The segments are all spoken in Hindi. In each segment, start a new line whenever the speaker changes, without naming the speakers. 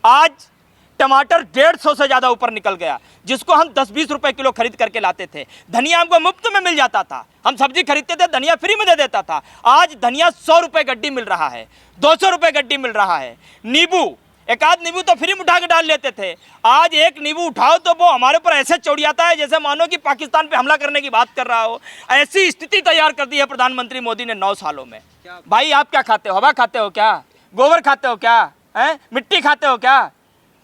आज टमाटर 150 से ज़्यादा ऊपर निकल गया, जिसको हम 10-20 रुपए किलो खरीद करके लाते थे। धनिया हमको मुफ्त में मिल जाता था, हम सब्जी खरीदते थे, धनिया फ्री में दे देता था। आज धनिया 100 रुपए गड्डी मिल रहा है, 200 रुपए गड्डी मिल रहा है। नींबू, एक आध नींबू तो फ्री में उठा के डाल लेते थे, आज एक नींबू उठाओ तो वो हमारे ऊपर ऐसे चौड़ियाता है जैसे मानो कि पाकिस्तान पे हमला करने की बात कर रहा हो। ऐसी स्थिति तैयार कर दी है प्रधानमंत्री मोदी ने 9 सालों में। भाई आप क्या खाते हो? हवा खाते हो क्या? गोबर खाते हो क्या? मिट्टी खाते हो क्या?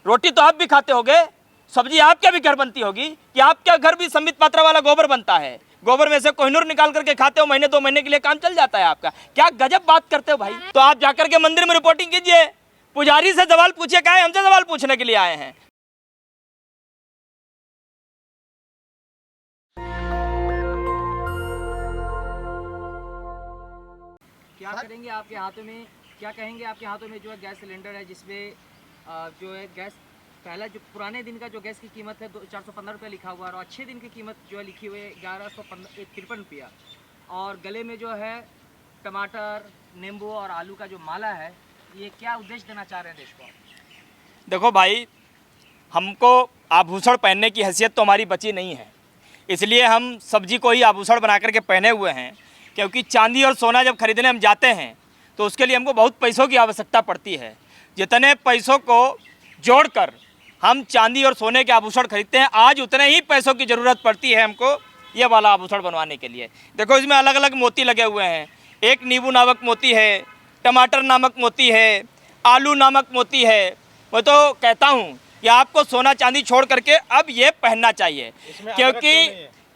रोटी तो आप भी खाते होगे, सब्जी आपके भी घर बनती होगी कि आपके घर भी संबित पात्रा वाला गोबर बनता है? गोबर में से कोहिनूर निकाल करके खाते हो, महीने 2 महीने के लिए काम चल जाता है आपका। क्या गजब बात करते हो भाई। तो आप जाकर के मंदिर में रिपोर्टिंग कीजिए, पुजारी से सवाल पूछिए, क्या है? हमसे सवाल पूछने के लिए आए हैं।
क्या करेंगे आपके हाथों में, क्या कहेंगे आपके हाथों में जो है गैस सिलेंडर है, जिसमें जो है गैस पहला जो पुराने दिन का जो गैस की कीमत है 415 रुपये लिखा हुआ है, और अच्छे दिन की कीमत जो है लिखी हुई है 1153 रुपया, और गले में जो है टमाटर, नींबू और आलू का जो माला है, ये क्या उद्देश्य देना चाह रहे हैं देश को?
देखो भाई, हमको आभूषण पहनने की हैसियत तो हमारी बची नहीं है, इसलिए हम सब्जी को ही आभूषण बना करके पहने हुए हैं। क्योंकि चांदी और सोना जब खरीदने हम जाते हैं तो उसके लिए हमको बहुत पैसों की आवश्यकता पड़ती है। जितने पैसों को जोड़कर हम चांदी और सोने के आभूषण खरीदते हैं, आज उतने ही पैसों की ज़रूरत पड़ती है हमको ये वाला आभूषण बनवाने के लिए। देखो इसमें अलग अलग मोती लगे हुए हैं, एक नींबू नामक मोती है, टमाटर नामक मोती है, आलू नामक मोती है। मैं तो कहता हूँ कि आपको सोना चांदी छोड़ करके अब ये पहनना चाहिए,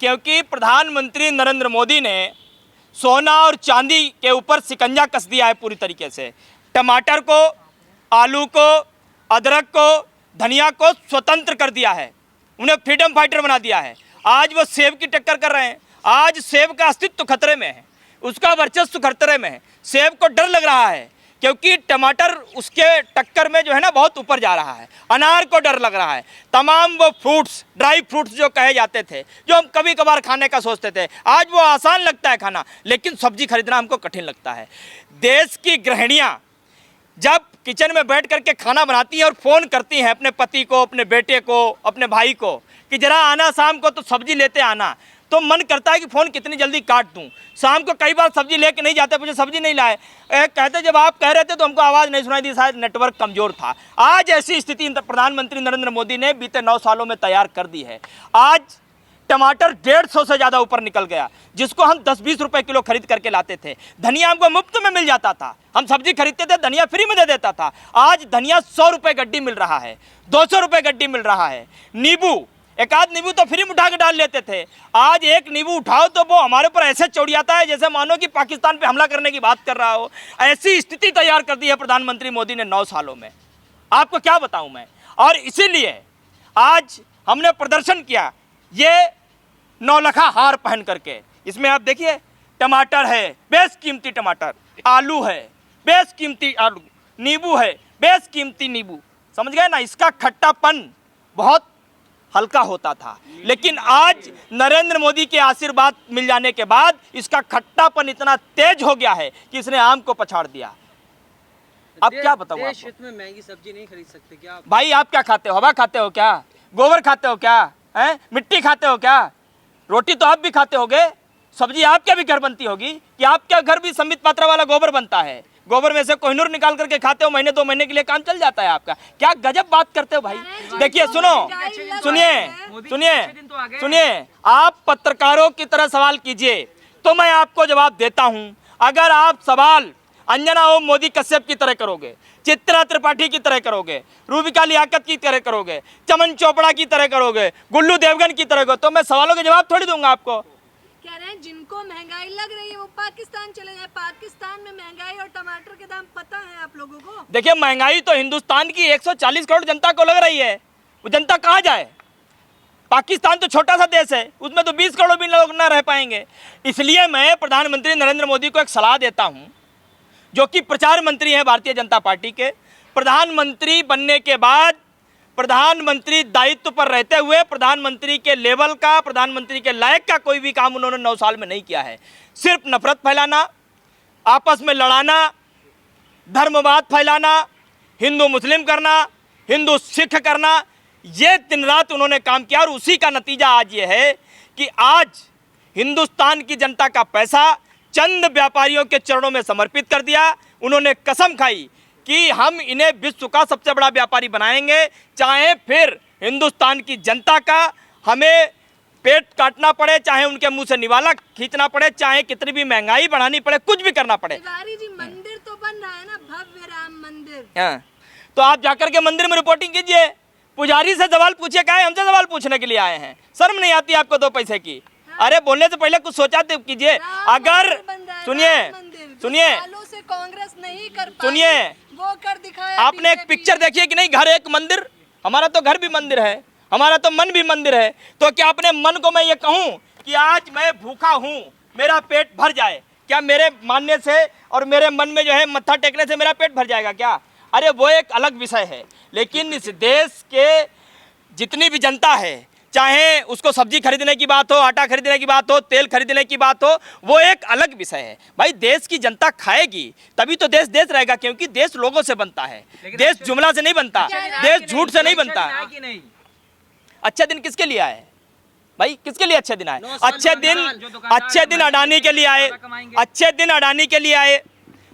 क्योंकि प्रधानमंत्री नरेंद्र मोदी ने सोना और चांदी के ऊपर शिकंजा कस दिया है पूरी तरीके से। टमाटर को, आलू को, अदरक को, धनिया को स्वतंत्र कर दिया है, उन्हें फ्रीडम फाइटर बना दिया है। आज वो सेब की टक्कर कर रहे हैं, आज सेब का अस्तित्व खतरे में है, उसका वर्चस्व खतरे में है। सेब को डर लग रहा है क्योंकि टमाटर उसके टक्कर में जो है ना बहुत ऊपर जा रहा है। अनार को डर लग रहा है। तमाम वो फ्रूट्स, ड्राई फ्रूट्स जो कहे जाते थे, जो हम कभी कभार खाने का सोचते थे, आज वो आसान लगता है खाना, लेकिन सब्जी खरीदना हमको कठिन लगता है। देश की गृहिणियाँ जब किचन में बैठ करके खाना बनाती हैं और फ़ोन करती हैं अपने पति को, अपने बेटे को, अपने भाई को कि ज़रा आना शाम को तो सब्जी लेते आना, तो मन करता है कि फ़ोन कितनी जल्दी काट दूं। शाम को कई बार सब्जी लेके नहीं जाते, मुझे सब्जी नहीं लाए, कहते जब आप कह रहे थे तो हमको आवाज़ नहीं सुनाई दी, शायद नेटवर्क कमज़ोर था। आज ऐसी स्थिति प्रधानमंत्री नरेंद्र मोदी ने बीते 9 सालों में तैयार कर दी है। आज टमाटर 150 से ज़्यादा ऊपर निकल गया, जिसको हम 10-20 रुपए किलो खरीद करके लाते थे। धनिया हमको मुफ्त में मिल जाता था, हम सब्जी खरीदते थे, धनिया फ्री में दे देता था। आज धनिया 100 रुपए गड्डी मिल रहा है, 200 रुपए गड्डी मिल रहा है। नींबू, एक आध नींबू तो फ्री में उठा के डाल लेते थे, आज एक नींबू उठाओ तो वो हमारे ऊपर ऐसे चौड़ियाता है जैसे मानो कि पाकिस्तान पे हमला करने की बात कर रहा हो। ऐसी स्थिति तैयार कर दी है प्रधानमंत्री मोदी ने 9 सालों में, आपको क्या बताऊं मैं। और इसीलिए आज हमने प्रदर्शन किया, ये नौलखा हार पहन करके। इसमें आप देखिए, टमाटर है बेशकीमती टमाटर, आलू है बेशकीमती आलू, नींबू है बेशकीमती नींबू, समझ गए ना। इसका खट्टापन बहुत हल्का होता था, लेकिन आज नरेंद्र मोदी के आशीर्वाद मिल जाने के बाद इसका खट्टापन इतना तेज हो गया है कि इसने आम को पछाड़ दिया। अब क्या बताऊं आपको?
देश में महंगी सब्जी नहीं खरीद सकते क्या
भाई आप क्या खाते हो? हवा खाते हो क्या? गोबर खाते हो क्या? मिट्टी खाते हो क्या? रोटी तो आप भी खाते होगे, सब्जी आपके भी घर बनती होगी कि आपके घर भी संबित पात्रा वाला गोबर बनता है? गोबर में से कोहिनूर निकाल करके खाते हो, महीने 2 महीने के लिए काम चल जाता है आपका। क्या गजब बात करते हो भाई। देखिए सुनिए, आप पत्रकारों की तरह सवाल कीजिए तो मैं आपको जवाब देता हूं। अगर आप सवाल अंजना ओम मोदी कश्यप की तरह करोगे, चित्रा त्रिपाठी की तरह करोगे, रूबिका लियाकत की तरह करोगे, चमन चोपड़ा की तरह करोगे, गुल्लू देवगन की तरह करोगे, तो मैं सवालों के जवाब थोड़ी दूंगा आपको।
कह रहे हैं जिनको महंगाई लग रही है वो पाकिस्तान चले जाए, पाकिस्तान में महंगाई और टमाटर के दाम पता है आप लोगों को?
देखिए, महंगाई तो हिंदुस्तान की 140 करोड़ जनता को लग रही है, वो जनता कहाँ जाए? पाकिस्तान तो छोटा सा देश है, उसमें तो 20 करोड़ भी लोग न रह पाएंगे। इसलिए मैं प्रधानमंत्री नरेंद्र मोदी को एक सलाह देता हूँ, जो कि प्रचार मंत्री हैं भारतीय जनता पार्टी के। प्रधानमंत्री बनने के बाद, प्रधानमंत्री दायित्व पर रहते हुए प्रधानमंत्री के लेवल का, प्रधानमंत्री के लायक का कोई भी काम उन्होंने 9 साल में नहीं किया है। सिर्फ नफरत फैलाना, आपस में लड़ाना, धर्मवाद फैलाना, हिंदू मुस्लिम करना, हिंदू सिख करना, ये दिन रात उन्होंने काम किया और उसी का नतीजा आज ये है कि आज हिंदुस्तान की जनता का पैसा चंद व्यापारियों के चरणों में समर्पित कर दिया। उन्होंने कसम खाई कि हम इन्हें विश्व का सबसे बड़ा व्यापारी बनाएंगे, चाहे फिर हिंदुस्तान की जनता का हमें पेट काटना पड़े, चाहे उनके मुंह से निवाला खींचना पड़े, चाहे कितनी भी महंगाई बढ़ानी पड़े, कुछ भी करना पड़े।
तिवारी जी, मंदिर तो बन रहा है ना, भव्य राम मंदिर।
हाँ, तो आप जाकर के मंदिर में रिपोर्टिंग कीजिए, पुजारी से सवाल पूछिए, क्या है हमसे सवाल पूछने के लिए आए हैं? शर्म नहीं आती आपको 2 पैसे की? अरे बोलने से पहले कुछ सोचा तो कीजिए। अगर सुनिए
से कांग्रेस नहीं कर पाई,
सुनिए,
वो कर दिखाया।
आपने एक पिक्चर देखी है कि नहीं, घर एक मंदिर। हमारा तो घर भी मंदिर है, हमारा तो मन भी मंदिर है। तो क्या अपने मन को मैं ये कहूँ कि आज मैं भूखा हूँ, मेरा पेट भर जाए, क्या मेरे मानने से और मेरे मन में जो है मत्था टेकने से मेरा पेट भर जाएगा क्या? अरे वो एक अलग विषय है। लेकिन इस देश के जितनी भी जनता है, चाहे उसको सब्जी खरीदने की बात हो, आटा खरीदने की बात हो, तेल खरीदने की बात हो, वो एक अलग विषय है। भाई देश की जनता खाएगी तभी तो देश देश रहेगा, क्योंकि देश लोगों से बनता है, देश जुमला से नहीं बनता, देश झूठ से नहीं बनता। अच्छे दिन किसके लिए आए भाई? किसके लिए अच्छे दिन आए? अच्छे दिन अडानी के लिए आए, अच्छे दिन अडानी के लिए आए,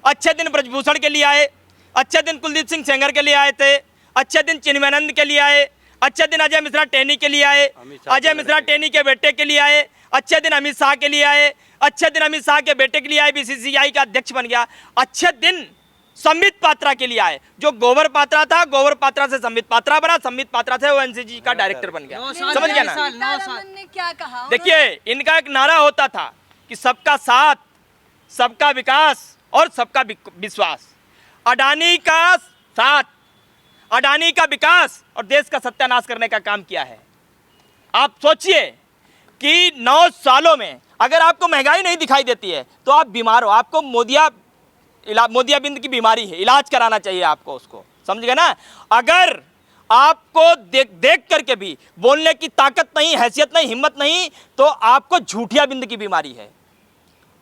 अच्छे दिन ब्रजभूषण के लिए आए, अच्छे दिन कुलदीप सिंह सेंगर के लिए आए थे, अच्छे दिन चिन्मयानंद के लिए आए, अच्छे दिन अजय मिश्रा टेनी के लिए आए, अजय मिश्रा टेनी के बेटे के लिए आए, अच्छे दिन अमित शाह के लिए आए, अच्छे दिन अमित शाह के बेटे के लिए आए, बीसीसीआई का अध्यक्ष बन गया। अच्छे दिन संबित पात्रा के लिए आए, जो गोबर पात्रा था, गोबर पात्रा से संबित पात्रा बना, संबित पात्रा से वो एनसीजी का डायरेक्टर बन गया। समझ गया ना?
ने क्या कहा?
देखिए, इनका एक नारा होता था कि सबका साथ, सबका विकास और सबका विश्वास। अडानी का साथ, अडानी का विकास और देश का सत्यानाश करने का काम किया है। आप सोचिए कि 9 सालों में अगर आपको महंगाई नहीं दिखाई देती है तो आप बीमार हो, आपको मोतियाबिंद की बीमारी है, इलाज कराना चाहिए आपको उसको। समझ गए ना? अगर आपको देख करके भी बोलने की ताकत नहीं, हैसियत नहीं, हिम्मत नहीं, तो आपको झूठिया बिंद की बीमारी है,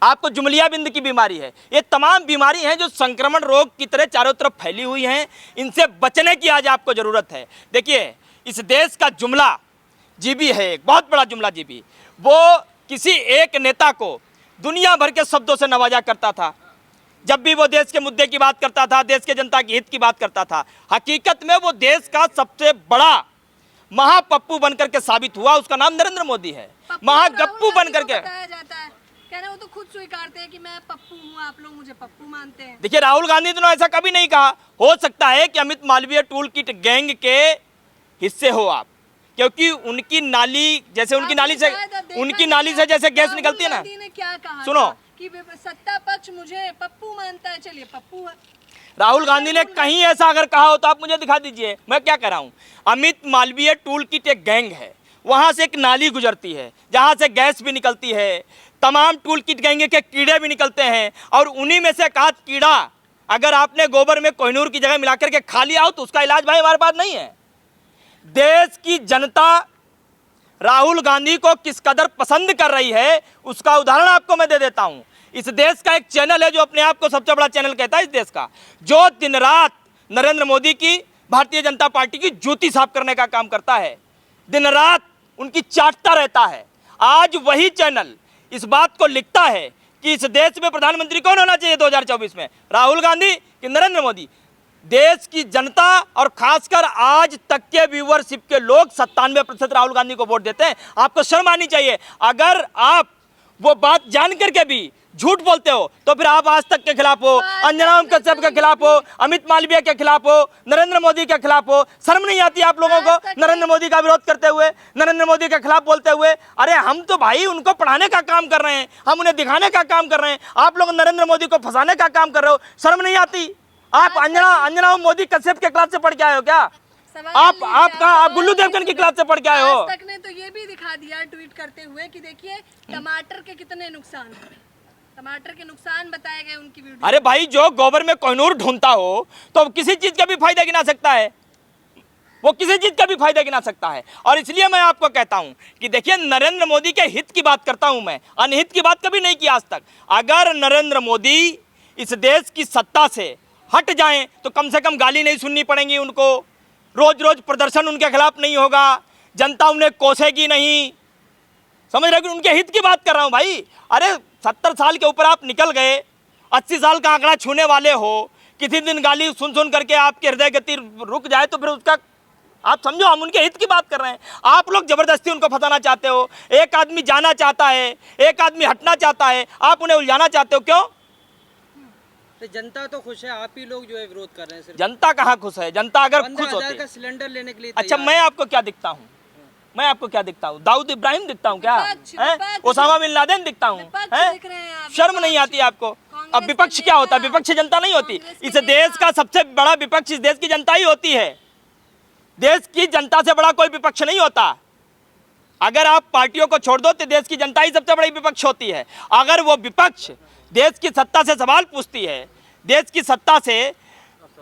आपको जुमलिया बिंद की बीमारी है। ये तमाम बीमारी हैं जो संक्रमण रोग की तरह चारों तरफ फैली हुई हैं। इनसे बचने की आज आपको ज़रूरत है। देखिए, इस देश का जुमला जीबी है, एक बहुत बड़ा जुमला जीबी, वो किसी एक नेता को दुनिया भर के शब्दों से नवाजा करता था। जब भी वो देश के मुद्दे की बात करता था, देश के जनता के हित की बात करता था, हकीकत में वो देश का सबसे बड़ा महापप्पू बनकर के साबित हुआ। उसका नाम नरेंद्र मोदी है। महागप्पू बनकर के
कहना, वो तो खुद स्वीकारते हैं कि मैं पप्पू हूँ, आप लोग मुझे पप्पू मानते हैं।
देखिए, राहुल गांधी ने ऐसा कभी नहीं कहा। हो सकता है कि Amit Malviya tool kit gang के हिस्से हो आप, क्योंकि उनकी नाली जैसे उनकी नाली से जैसे गैस निकलती है ना।
ने क्या कहा?
सुनो
कि सत्ता पक्ष मुझे पप्पू मानता है, चलिए पप्पू है।
राहुल गांधी ने कहीं ऐसा अगर कहा हो तो आप मुझे दिखा दीजिए। मैं क्या कह रहा हूँ, अमित मालवीय टूल किट एक गैंग है, वहाँ से एक नाली गुजरती है जहाँ से गैस भी निकलती है, तमाम टूल किट गैंग के कीड़े भी निकलते हैं, और उन्हीं में से एक आध कीड़ा अगर आपने गोबर में कोहिनूर की जगह मिला करके खा लिया हो तो उसका इलाज भाई हमारे पास नहीं है। देश की जनता राहुल गांधी को किस कदर पसंद कर रही है उसका उदाहरण आपको मैं दे देता हूं। इस देश का एक चैनल है जो अपने आप को सबसे बड़ा चैनल कहता है इस देश का, जो दिन रात नरेंद्र मोदी की, भारतीय जनता पार्टी की जूती साफ करने का काम करता है, दिन रात उनकी चाटता रहता है। आज वही चैनल इस बात को लिखता है कि इस देश में प्रधानमंत्री कौन होना चाहिए 2024 में, राहुल गांधी कि नरेंद्र मोदी। देश की जनता और खासकर आज तक के व्यूअरशिप के लोग 97% राहुल गांधी को वोट देते हैं। आपको शर्म आनी चाहिए। अगर आप वो बात जान करके भी झूठ बोलते हो तो फिर आप आज तक के खिलाफ हो, अंजना कश्यप के खिलाफ हो, अमित मालवीय के खिलाफ हो, नरेंद्र मोदी के खिलाफ हो। शर्म नहीं आती आप लोगों को नरेंद्र मोदी का विरोध करते हुए, नरेंद्र मोदी के खिलाफ बोलते हुए? अरे हम तो भाई उनको पढ़ाने का काम कर रहे हैं, हम उन्हें दिखाने का काम कर रहे हैं, आप लोग नरेंद्र मोदी को फंसाने का काम कर रहे हो। शर्म नहीं आती? आप अंजना मोदी कश्यप के क्लास से पढ़ के आए हो क्या? आप गुल्लू देवगन की क्लास से पढ़ के आए हो?
आज तक ने तो ये भी दिखा दिया ट्वीट करते हुए कि देखिए टमाटर के कितने नुकसान हैं, टमाटर के नुकसान बताए गए उनकी वीडियो।
अरे भाई, जो गोबर में कोहिनूर ढूंढता हो तो किसी चीज का भी फायदा गिना सकता है, वो किसी चीज का भी फायदा गिना सकता है। और इसलिए मैं आपको कहता हूं कि देखिए, नरेंद्र मोदी के हित की बात करता हूं मैं, अनहित की बात कभी नहीं की आज तक। अगर नरेंद्र मोदी इस देश की सत्ता से हट जाएं तो कम से कम गाली नहीं सुननी पड़ेगी उनको, रोज रोज प्रदर्शन उनके खिलाफ नहीं होगा, जनता उन्हें कोसेगी नहीं। समझ रहे हो? उनके हित की बात कर रहा हूं भाई। अरे 70 साल के ऊपर आप निकल गए, 80 साल का आंकड़ा छूने वाले हो, किसी दिन गाली सुन सुन करके आपके हृदय गति रुक जाए तो फिर उसका आप समझो, हम उनके हित की बात कर रहे हैं। आप लोग जबरदस्ती उनको फंसाना चाहते हो। एक आदमी जाना चाहता है, एक आदमी हटना चाहता है, आप उन्हें उलझाना चाहते हो। क्यों?
तो जनता तो खुश है, आप ही लोग जो है विरोध कर रहे हैं सिर्फ।
जनता कहाँ खुश है? जनता अगर खुश
15,000
होती
का सिलेंडर लेने के लिए
अच्छा,
तैयार
मैं आपको क्या दिखता हूँ? मैं आपको क्या दिखता हूँ? दाऊद इब्राहिम दिखता हूँ क्या? हैं? ओसामा बिन लादेन दिखता हूँ?
दिख रहे हैं आप,
शर्म नहीं आती आपको? अब
कांग्रेस
विपक्ष
के
क्या होता है?
नेता,
विपक्ष जनता नहीं होती।
कांग्रेस के
इस देश का सबसे बड़ा विपक्ष इस देश की जनता ही होती है। देश की जनता से बड़ा कोई विपक्ष नहीं होता। अगर आप पार्टियों को छोड़ दो तो देश की जनता ही सबसे बड़ी विपक्ष होती है। अगर वो विपक्ष देश की सत्ता से सवाल पूछती है, देश की सत्ता से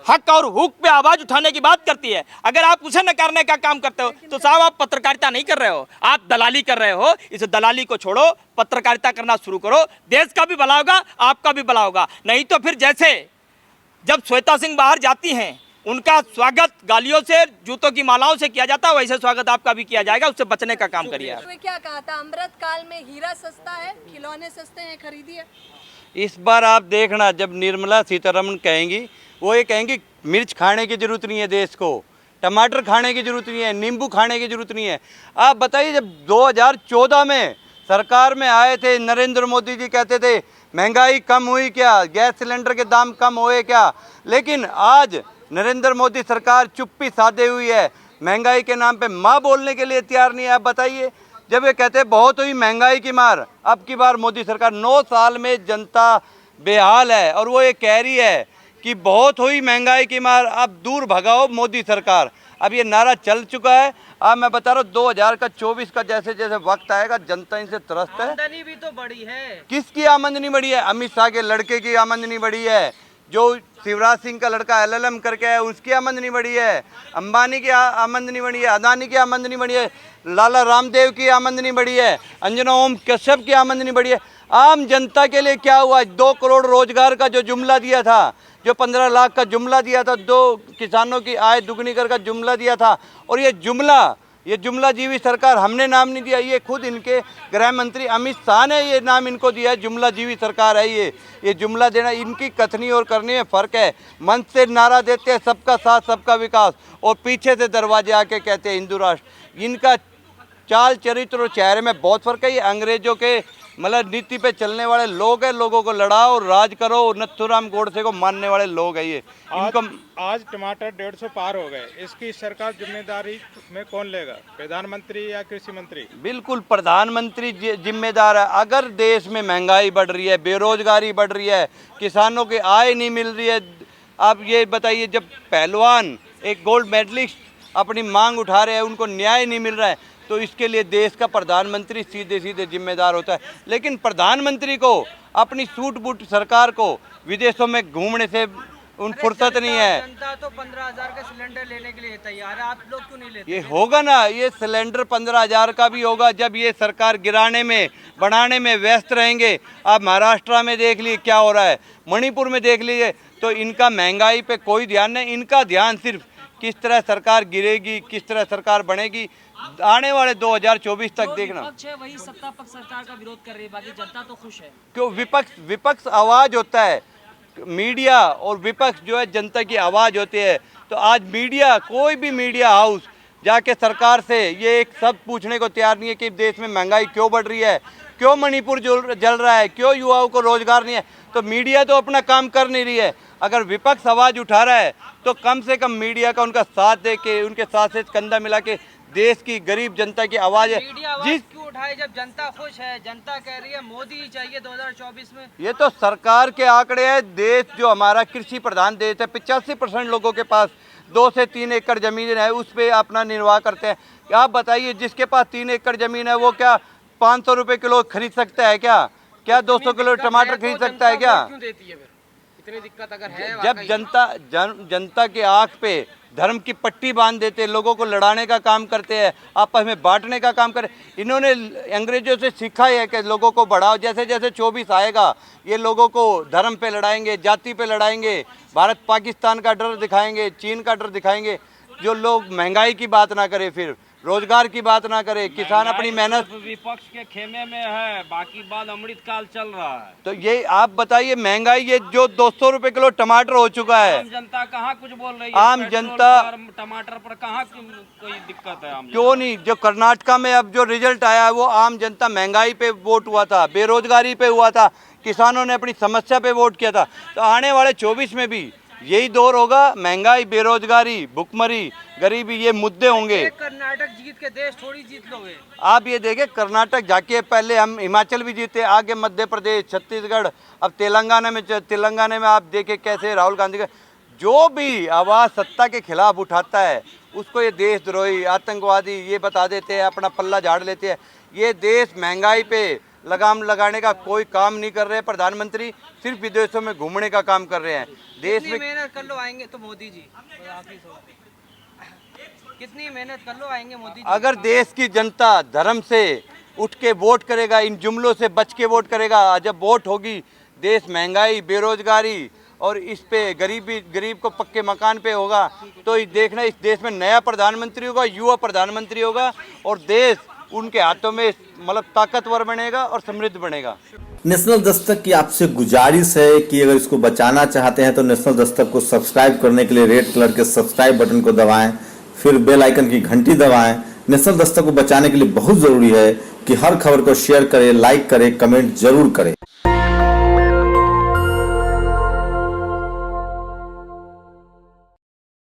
हक और हुक पे आवाज उठाने की बात करती है, अगर आप उसे नकारने का काम करते हो तो साहब आप पत्रकारिता नहीं कर रहे हो, आप दलाली कर रहे हो। इस दलाली को छोड़ो, पत्रकारिता करना शुरू करो। देश का भी भला होगा, आपका भी भला होगा। नहीं तो फिर जैसे जब श्वेता सिंह बाहर जाती हैं, उनका स्वागत गालियों से, जूतों की मालाओं से किया जाता है, वैसे स्वागत आपका भी किया जाएगा। उससे बचने का काम करिए आप।
तो क्या कहा था, अमृत काल में हीरा सस्ता है, खिलौने सस्ते हैं, खरीदिए।
इस बार आप देखना, जब निर्मला सीतारमण कहेंगी, वो ये कहेंगी मिर्च खाने की जरूरत नहीं है देश को, टमाटर खाने की जरूरत नहीं है, नींबू खाने की जरूरत नहीं है। आप बताइए, जब 2014 में सरकार में आए थे, नरेंद्र मोदी जी कहते थे महंगाई कम हुई क्या, गैस सिलेंडर के दाम कम हुए क्या, लेकिन आज नरेंद्र मोदी सरकार चुप्पी साधे हुई है। महंगाई के नाम पे माँ बोलने के लिए तैयार नहीं है। आप बताइए, जब ये कहते हैं बहुत हुई महंगाई की मार, अब की बार मोदी सरकार 9 साल में जनता बेहाल है और वो ये कह रही है कि बहुत हुई महंगाई की मार, अब दूर भगाओ मोदी सरकार। अब ये नारा चल चुका है। अब मैं बता रहा हूँ 2024 का जैसे जैसे वक्त आएगा, जनता इनसे त्रस्त है।
आमदनी भी तो बढ़ी है।
किसकी आमदनी बढ़ी है? अमित शाह के लड़के की आमदनी बढ़ी है, जो शिवराज सिंह का लड़का LLM करके है उसकी आमदनी बढ़ी है, अंबानी की आमदनी बढ़ी है, अदानी की आमदनी बढ़ी है, लाला रामदेव की आमदनी बढ़ी है, अंजना ओम कश्यप की आमदनी बढ़ी है। आम जनता के लिए क्या हुआ? 2 करोड़ रोजगार का जो जुमला दिया था, जो 15 लाख का जुमला दिया था, 2 किसानों की आय दुगनी कर का जुमला दिया था, और ये जुमला जीवी सरकार हमने नाम नहीं दिया, ये खुद इनके गृह मंत्री अमित शाह ने ये नाम इनको दिया है, जुमला जीवी सरकार है ये जुमला देना। इनकी कथनी और करनी में फ़र्क है। मंच से नारा देते हैं सबका साथ सबका विकास, और पीछे से दरवाजे आके कहते हैं हिंदू राष्ट्र। इनका चाल चरित्र और चेहरे में बहुत फ़र्क है। ये अंग्रेजों के मतलब नीति पे चलने वाले लोग हैं, लोगों को लड़ाओ राज करो, नथुराम गोडसे को मानने वाले लोग हैं ये। इनको
आज टमाटर 150 पार हो गए, इसकी सरकार जिम्मेदारी में कौन लेगा, प्रधानमंत्री या कृषि मंत्री?
बिल्कुल प्रधानमंत्री जिम्मेदार है। अगर देश में महंगाई बढ़ रही है, बेरोजगारी बढ़ रही है, किसानों की आय नहीं मिल रही है, आप ये बताइए, जब पहलवान एक गोल्ड मेडलिस्ट अपनी मांग उठा रहे हैं, उनको न्याय नहीं मिल रहा है, तो इसके लिए देश का प्रधानमंत्री सीधे सीधे जिम्मेदार होता है। लेकिन प्रधानमंत्री को अपनी सूट बूट सरकार को विदेशों में घूमने से उन फुर्सत नहीं है।
जनता तो 15,000 का सिलेंडर लेने के लिए तैयार है, आप लोग क्यों नहीं लेते?
ये होगा ना, ये सिलेंडर 15,000 का भी होगा जब ये सरकार गिराने में बढ़ाने में व्यस्त रहेंगे। आप महाराष्ट्र में देख लीजिए क्या हो रहा है, मणिपुर में देख लीजिए, तो इनका महंगाई पे कोई ध्यान नहीं। इनका ध्यान सिर्फ किस तरह सरकार गिरेगी, किस तरह सरकार बनेगी, आने वाले 2024 तक देखना।
विपक्ष है वही सत्ता पक्ष सरकार का विरोध कर रही है, बाकी जनता तो खुश है।
क्यों? विपक्ष आवाज होता है, मीडिया और विपक्ष जो है जनता की आवाज़ होती है। तो आज मीडिया, कोई भी मीडिया हाउस जाके सरकार से ये एक सब पूछने को तैयार नहीं है कि देश में महंगाई क्यों बढ़ रही है, क्यों मणिपुर जल रहा है, क्यों युवाओं को रोजगार नहीं है। तो मीडिया तो अपना काम कर नहीं रही है। अगर विपक्ष आवाज़ उठा रहा है तो कम से कम मीडिया का उनका साथ दे के, उनके साथ से कंधा मिला के देश की गरीब जनता की आवाज़ है।
मीडिया आवाज क्यों उठाए जब जनता खुश है? जनता कह रही है मोदी ही चाहिए 2024 में।
ये तो सरकार के आंकड़े हैं। देश जो हमारा कृषि प्रधान देश है, 85% लोगों के पास 2 से 3 एकड़ ज़मीन है, उस पर अपना निर्वाह करते हैं। आप बताइए, जिसके पास 3 एकड़ ज़मीन है वो क्या 500 रुपये किलो खरीद सकता है क्या? 200 किलो टमाटर खरीद सकता है क्या?
क्यों देती है फिर? इतनी दिक्कत अगर है
जब जनता के आंख पे धर्म की पट्टी बांध देते, लोगों को लड़ाने का काम करते हैं, आपस में बांटने का काम करे। इन्होंने अंग्रेजों से सीखा है कि लोगों को बढ़ाओ। जैसे जैसे 24 आएगा, ये लोगों को धर्म पे लड़ाएंगे, जाति पे लड़ाएंगे, भारत पाकिस्तान का डर दिखाएंगे, चीन का डर दिखाएंगे। जो लोग महंगाई की बात ना करे, फिर रोजगार की बात ना करे, किसान अपनी मेहनत।
विपक्ष के खेमे में है, बाकी बात अमृत काल चल रहा है।
तो ये आप बताइए, महंगाई ये जो 200 रुपए किलो टमाटर हो चुका है,
आम जनता कहाँ कुछ बोल रही है?
आम
पेट्रोल
जनता
पर, टमाटर पर कहाँ कोई दिक्कत है? आम
क्यों नहीं? जो कर्नाटका में अब जो रिजल्ट आया है वो आम जनता महंगाई पे वोट हुआ था, बेरोजगारी पे हुआ था, किसानों ने अपनी समस्या पे वोट किया था। तो आने वाले 24 में भी यही दौर होगा, महंगाई, बेरोजगारी, भुखमरी, गरीबी, ये मुद्दे होंगे।
कर्नाटक जीत के देश थोड़ी जीत लोगे।
आप ये देखें, कर्नाटक जाके पहले हम हिमाचल भी जीते, आगे मध्य प्रदेश, छत्तीसगढ़, अब तेलंगाना में आप देखें कैसे राहुल गांधी का जो भी आवाज़ सत्ता के खिलाफ उठाता है उसको ये देशद्रोही, आतंकवादी ये बता देते हैं, अपना पल्ला झाड़ लेते हैं। ये देश महंगाई पे लगाम लगाने का कोई काम नहीं कर रहे। प्रधानमंत्री सिर्फ विदेशों में घूमने का काम कर रहे हैं। देश
कितनी
में
मेहनत कर लो आएंगे तो मोदी जी, आखिरी सवाल, कितनी मेहनत कर लो आएंगे मोदी जी।
अगर देश की जनता धर्म से उठ के वोट करेगा, इन जुमलों से बच के वोट करेगा, जब वोट होगी, देश महंगाई, बेरोजगारी और इस पे गरीब को पक्के मकान पे होगा, तो ये देखना इस देश में नया प्रधानमंत्री होगा, युवा प्रधानमंत्री होगा और देश उनके हाथों में मतलब ताकतवर बनेगा और समृद्ध बनेगा।
नेशनल दस्तक की आपसे गुजारिश है कि अगर इसको बचाना चाहते हैं तो नेशनल दस्तक को सब्सक्राइब करने के लिए रेड कलर के सब्सक्राइब बटन को दबाएं, फिर बेल आइकन की घंटी दबाएं। नेशनल दस्तक को बचाने के लिए बहुत जरूरी है कि हर खबर को शेयर करें, लाइक करें, कमेंट जरूर करें।